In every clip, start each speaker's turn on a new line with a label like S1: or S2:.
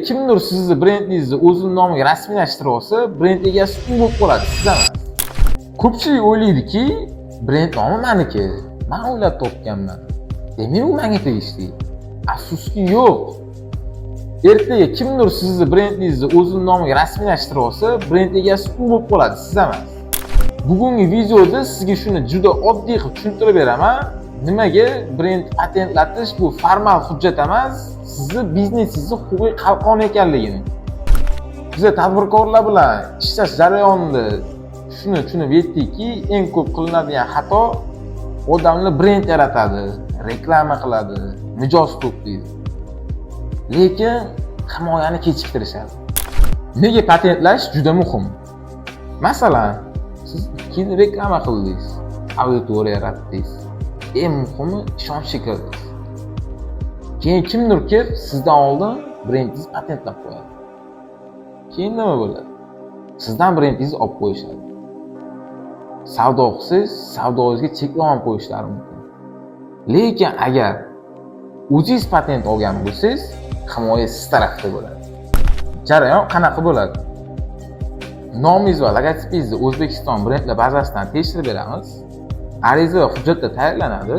S1: kimdir sizni brendingizni o'zining nomiga rasmiylashtirib olsa, brend egasi u bo'lib qoladi, siz emas. Ko'pchilik o'ylaydiki, brend nomi meniki, men o'ylab topganman. Demak, u menga tegishli. Afsuski yo'q. Ertaga kimdir sizni brendingizni o'zining nomiga rasmiylashtirib olsa, brend egasi u bo'lib qoladi, siz emas. Bugungi videoda sizga shuni juda oddiy qilib tushuntirib beraman. Nimaga brend patentlatish bu formal hujjat emas, sizni biznesingizni huquqiy qalqoni ekanligini. Biz tadbirkorlar bilan ishlash jarayonida shuni tushunib yetdikki, eng ko'p qilinadigan xato odamlar brend yaratadi, reklama qiladi, mijoz to'playdi. Lekin himoyani kechiktirishadi. Nega patentlash juda muhim? Masalan, siz keyin reklama qildingiz, auditoriya yaratdingiz. Eng muhimi ishonchga kirdingiz. Keyin kimdir kelib sizdan oldin brendingizni patentlab qo'yadi. Keyin nima bo'ladi? Sizdan brendingizni olib qo'yishadi. Savdo qilsangiz, savdongizga cheklov ham qo'yishlari mumkin. Lekin agar o'zingiz patent olgan bo'lsangiz, himoya siz tarafda bo'ladi. Jarayon qanaqa bo'ladi? Nomingiz va logotipingizni O'zbekiston brendlar bazasidan tekshirib beramiz. Ariza va hujjatlar tayyorlanadi.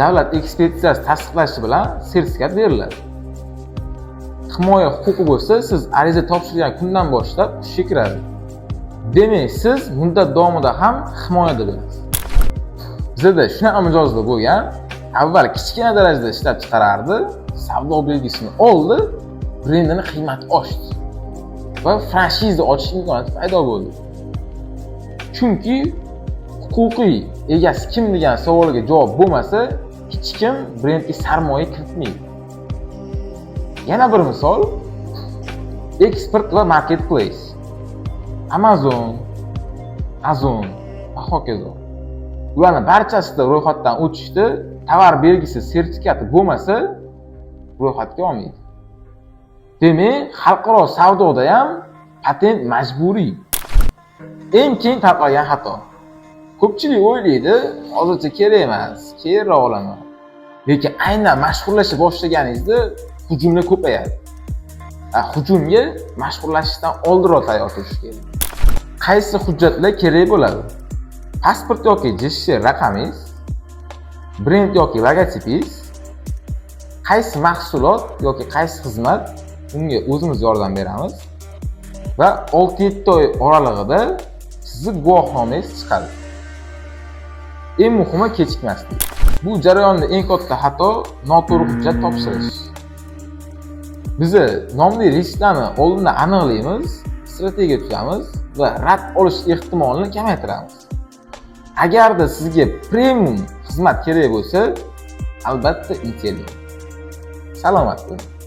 S1: Davlat ekspertizasi tasdiqlashi bilan sertifikat beriladi. Himoya huquqi bo'lsa, siz ariza topshirgan kundan boshlab kuchga kiradi. Demak, siz muddat davomida ham himoyada bo'lasiz. Bizda shunaqa mijozlar bo'lgan, avval kichkina darajada ishlab chiqarardi, savdo belgisini oldi, brendini qiymati oshdi va franshiza ochish imkoniyati paydo bo'ldi. Chunki huquqiy egasi kim degan savolga javob bo'lmasa, hech kim brendga sarmoya kiritmaydi. Yana bir misol, eksport va marketplace. Amazon, Ozon va hokazo. Ularning barchasida ro'yxatdan o'tishda tovar belgisi sertifikati bo'lmasa, ro'yxatga olmaydi. Demak, xalqaro savdoda ham patent majburiy. Eng keng tarqalgan xato. Ko'pchilik o'ylaydi, hozircha kerak emas, keyinroq olaman. Lekin aynan mashhurlasha boshlaganingizda hujumlar ko'payadi. Hujumga mashhurlashishdan oldinroq tayyor turish kerak. Qaysi hujjatlar kerak bo'ladi? Pasport yoki JSH raqamingiz, brend yoki logotipingiz, qaysi mahsulot yoki qaysi xizmat, unga o'zimiz yordam beramiz va 6-7 oy oralig'ida sizni guvohnomangiz chiqadi. Eng muhimi kechikmaslik. Bu jarayonda eng katta xato noto'g'ri hujjat topshirish. Biz nomli risklarni oldindan aniqlaymiz, strategiya tuzamiz va rad olish ehtimolini kamaytiramiz. Agarda sizga premium xizmat kerak bo'lsa, albatta inteling. Salomat bo'ling.